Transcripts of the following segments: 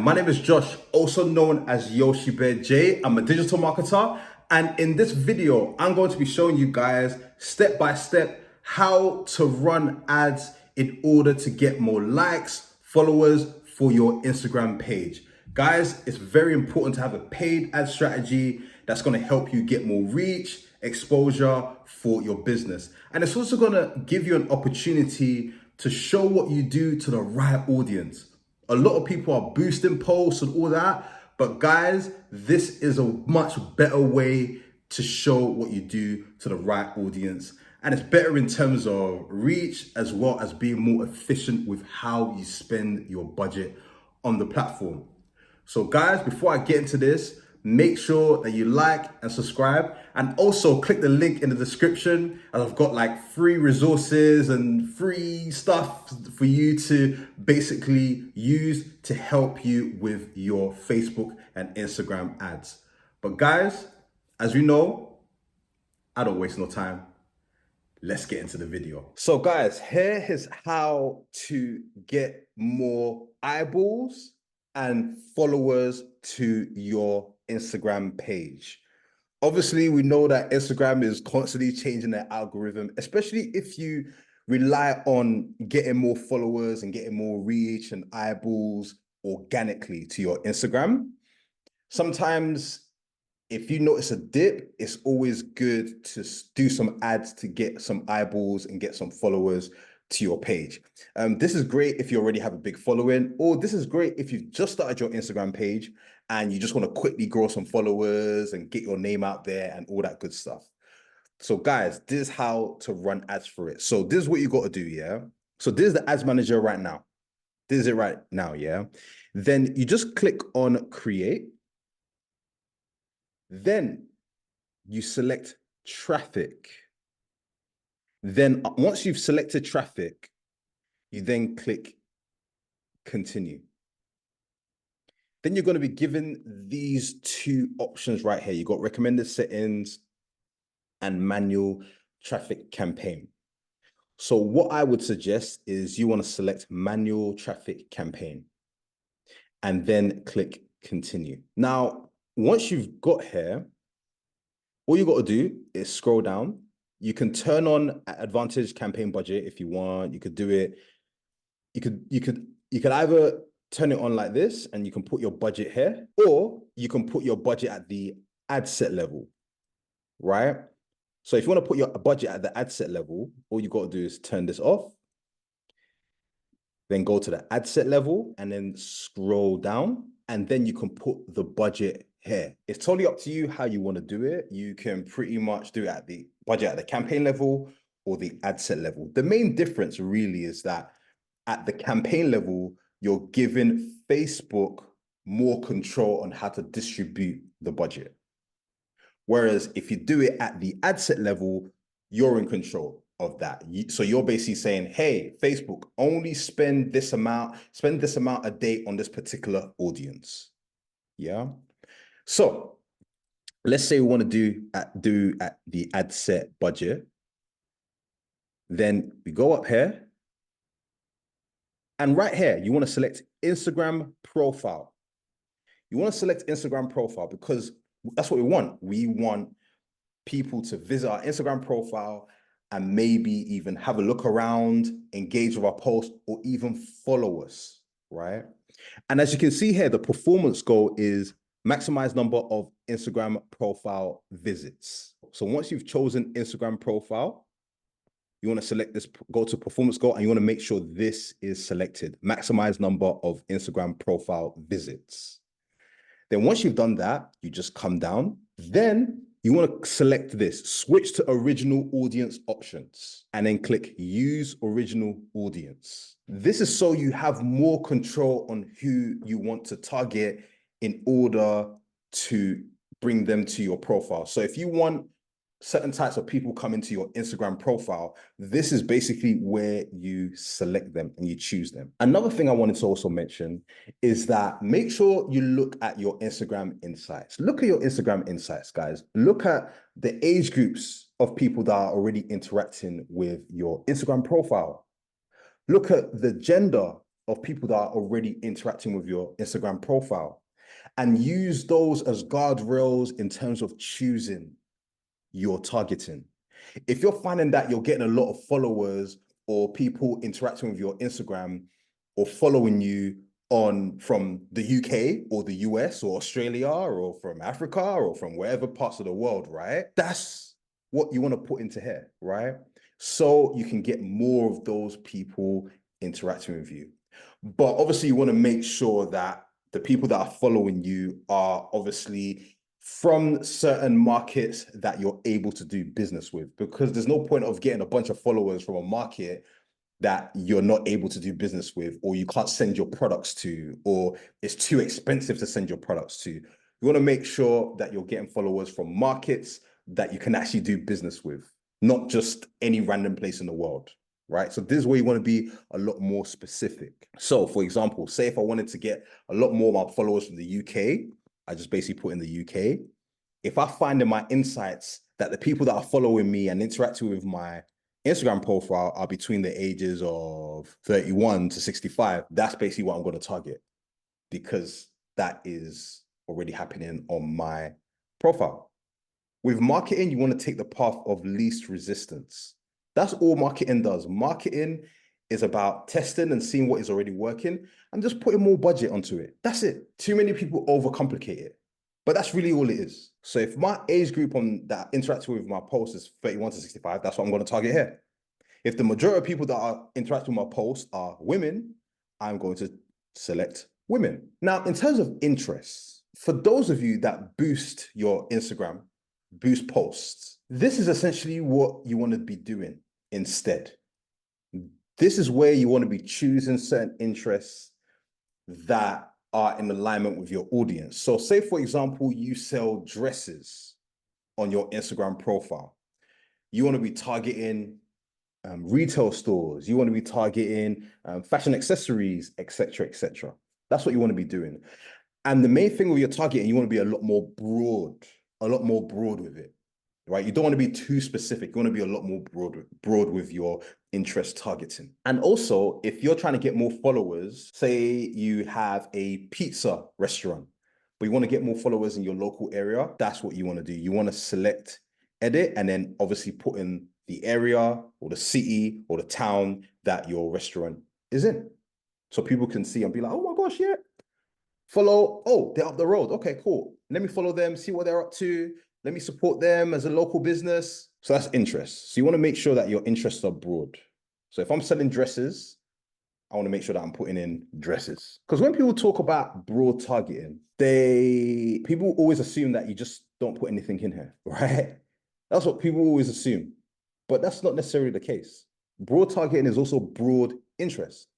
my name is Josh, also known as Yoshi Bear J. I'm a digital marketer, and in this video, I'm going to be showing you guys step by step how to run ads in order to get more likes, followers for your Instagram page. Guys, it's very important to have a paid ad strategy that's going to help you get more reach, exposure for your business. And it's also going to give you an opportunity to show what you do to the right audience. A lot of people are boosting posts and all that, but guys, this is a much better way to show what you do to the right audience. And it's better in terms of reach as well as being more efficient with how you spend your budget on the platform. So guys, before I get into this, make sure that you like and subscribe, and also click the link in the description, as I've got like free resources and free stuff for you to basically use to help you with your Facebook and Instagram ads. But guys, as you know, I don't waste no time. Let's get into the video. So guys, here is how to get more eyeballs and followers to your Instagram page. Obviously, we know that Instagram is constantly changing their algorithm, especially if you rely on getting more followers and getting more reach and eyeballs organically to your Instagram. Sometimes if you notice a dip, it's always good to do some ads to get some eyeballs and get some followers to your page. This is great if you already have a big following, or this is great if you've just started your Instagram page and you just want to quickly grow some followers and get your name out there and all that good stuff. So guys, this is how to run ads for it. So this is what you got to do, yeah? So this is the ads manager right now. This is it right now, yeah? Then you just click on create. Then you select traffic. Then once you've selected traffic, you then click continue. Then you're going to be given these two options right here. You got recommended settings and manual traffic campaign. So what I would suggest is you want to select manual traffic campaign and then click continue. Now, once you've got here, all you got to do is scroll down. You can turn on advantage campaign budget if you want. You could do it. You could either turn it on like this and you can put your budget here, or you can put your budget at the ad set level, right? So if you want to put your budget at the ad set level, all you got to do is turn this off, then go to the ad set level and then scroll down, and then you can put the budget here. It's totally up to you how you want to do it. You can pretty much do it at the budget at the campaign level or the ad set level. The main difference really is that at the campaign level, you're giving Facebook more control on how to distribute the budget. Whereas if you do it at the ad set level, you're in control of that. So you're basically saying, hey, Facebook, only spend this amount a day on this particular audience. Yeah. So let's say we want to do at the ad set budget. Then we go up here. And right here, you want to select Instagram profile. You want to select Instagram profile because that's what we want. We want people to visit our Instagram profile and maybe even have a look around, engage with our post, or even follow us, right? And as you can see here, the performance goal is maximize number of Instagram profile visits. So once you've chosen Instagram profile, you want to select this, go to performance goal, and you want to make sure this is selected, maximize number of Instagram profile visits. Then once you've done that, you just come down. Then you want to select this, switch to original audience options, and then click use original audience. This is so you have more control on who you want to target in order to bring them to your profile. So if you want certain types of people come into your Instagram profile, this is basically where you select them and you choose them. Another thing I wanted to also mention is that make sure you look at your Instagram insights. Look at your Instagram insights, guys. Look at the age groups of people that are already interacting with your Instagram profile. Look at the gender of people that are already interacting with your Instagram profile and use those as guardrails in terms of choosing your targeting. If you're finding that you're getting a lot of followers or people interacting with your Instagram or following you on from the UK or the US or Australia or from Africa or from wherever parts of the world, right? That's what you want to put into here, right? So you can get more of those people interacting with you. But obviously, you want to make sure that the people that are following you are obviously from certain markets that you're able to do business with, because there's no point of getting a bunch of followers from a market that you're not able to do business with, or you can't send your products to, or it's too expensive to send your products to. You want to make sure that you're getting followers from markets that you can actually do business with, not just any random place in the world, right? So this is where you want to be a lot more specific. So for example, say if I wanted to get a lot more of my followers from the UK, I just basically put in the UK. If I find in my insights that the people that are following me and interacting with my Instagram profile are between the ages of 31 to 65, that's basically what I'm going to target, because that is already happening on my profile. With marketing, you want to take the path of least resistance. That's all marketing does. Marketing is about testing and seeing what is already working and just putting more budget onto it. That's it. Too many people overcomplicate it, but that's really all it is. So if my age group on that interacting with my post is 31 to 65, that's what I'm going to target here. If the majority of people that are interacting with my post are women, I'm going to select women. Now, in terms of interests, for those of you that boost your Instagram, boost posts, this is essentially what you want to be doing instead. This is where you want to be choosing certain interests that are in alignment with your audience. So say, for example, you sell dresses on your Instagram profile. You want to be targeting retail stores. You want to be targeting fashion accessories, etc., etc. That's what you want to be doing. And the main thing with your targeting, you want to be a lot more broad with it, right? You don't want to be too specific. You want to be a lot more broad with your interest targeting. And also, if you're trying to get more followers, say you have a pizza restaurant, but you want to get more followers in your local area, that's what you want to do. You want to select, edit, and then obviously put in the area or the city or the town that your restaurant is in. So people can see and be like, oh my gosh, yeah. Follow, oh, they're up the road. Okay, cool. Let me follow them, see what they're up to. Let me support them as a local business. So that's interest. So you want to make sure that your interests are broad. So if I'm selling dresses, I want to make sure that I'm putting in dresses. Because when people talk about broad targeting, people always assume that you just don't put anything in here, right? That's what people always assume. But that's not necessarily the case. Broad targeting is also broad interest,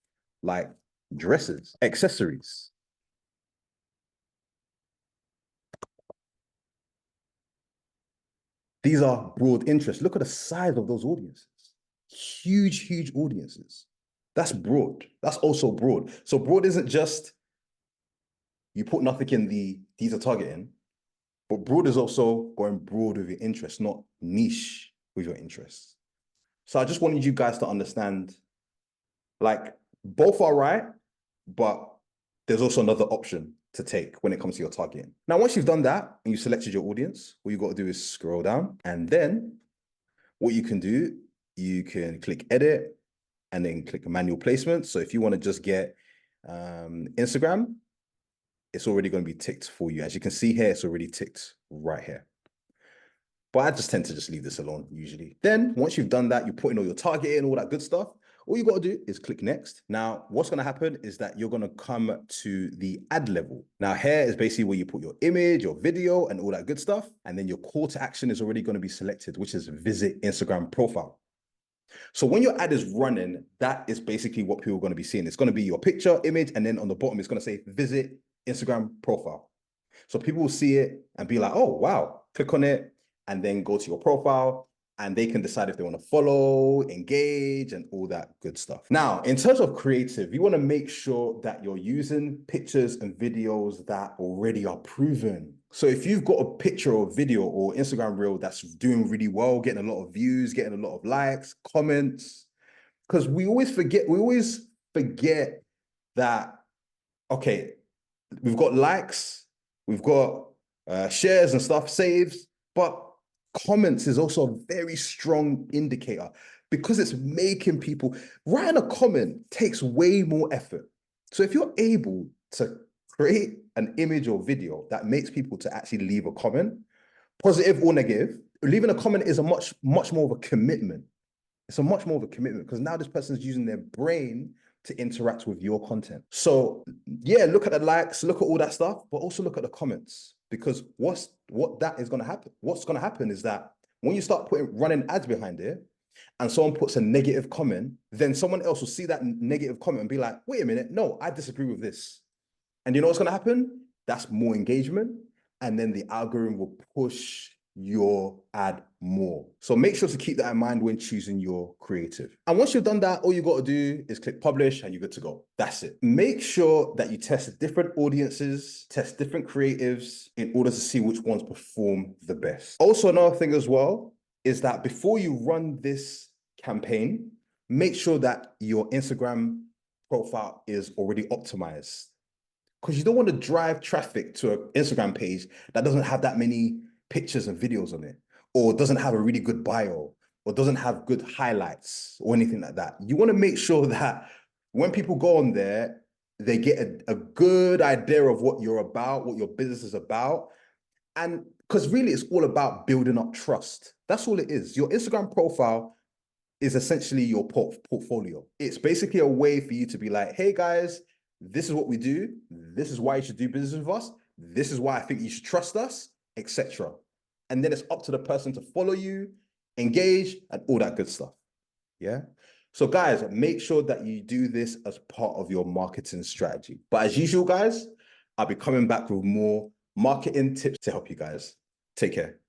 like dresses, accessories. These are broad interests. Look at the size of those audiences. Huge, huge audiences. That's broad. That's also broad. So broad isn't just you put nothing in these are targeting, but broad is also going broad with your interests, not niche with your interests. So I just wanted you guys to understand, like, both are right, but there's also another option to take when it comes to your targeting. Now, once you've done that and you selected your audience, what you've got to do is scroll down, and then what you can do, you can click edit and then click manual placement. So if you want to just get Instagram, it's already going to be ticked for you. As you can see here, it's already ticked right here. But I just tend to just leave this alone usually. Then once you've done that, you put in all your targeting and all that good stuff. All you got to do is click next. Now, what's going to happen is that you're going to come to the ad level. Now, here is basically where you put your image, your video, and all that good stuff. And then your call to action is already going to be selected, which is visit Instagram profile. So when your ad is running, that is basically what people are going to be seeing. It's going to be your picture, image, and then on the bottom, it's going to say visit Instagram profile. So people will see it and be like, oh, wow, click on it and then go to your profile, and they can decide if they want to follow, engage, and all that good stuff. Now, in terms of creative, you want to make sure that you're using pictures and videos that already are proven. So if you've got a picture or video or Instagram reel that's doing really well, getting a lot of views, getting a lot of likes, comments, because we always forget that, okay, we've got likes, we've got shares and stuff, saves, but comments is also a very strong indicator because it's making people, writing a comment takes way more effort. So if you're able to create an image or video that makes people to actually leave a comment, positive or negative, leaving a comment is a much more of a commitment. It's a much more of a commitment because now this person's using their brain to interact with your content. So yeah, look at the likes, look at all that stuff, but also look at the comments, because what's going to happen is that when you start running ads behind it and someone puts a negative comment, then someone else will see that negative comment and be like, wait a minute, no, I disagree with this. And you know what's going to happen? That's more engagement. And then the algorithm will push your ad more. So make sure to keep that in mind when choosing your creative. And once you've done that, all you got to do is click publish and you're good to go. That's it. Make sure that you test different audiences, test different creatives in order to see which ones perform the best. Also, another thing as well is that before you run this campaign, make sure that your Instagram profile is already optimized, because you don't want to drive traffic to an Instagram page that doesn't have that many pictures and videos on it, or doesn't have a really good bio, or doesn't have good highlights or anything like that. You want to make sure that when people go on there, they get a good idea of what you're about, what your business is about. And because really it's all about building up trust. That's all it is. Your Instagram profile is essentially your portfolio. It's basically a way for you to be like, hey guys, this is what we do. This is why you should do business with us. This is why I think you should trust us, etc. And then it's up to the person to follow you, engage, and all that good stuff. Yeah. So guys, make sure that you do this as part of your marketing strategy. But as usual, guys, I'll be coming back with more marketing tips to help you guys. Take care.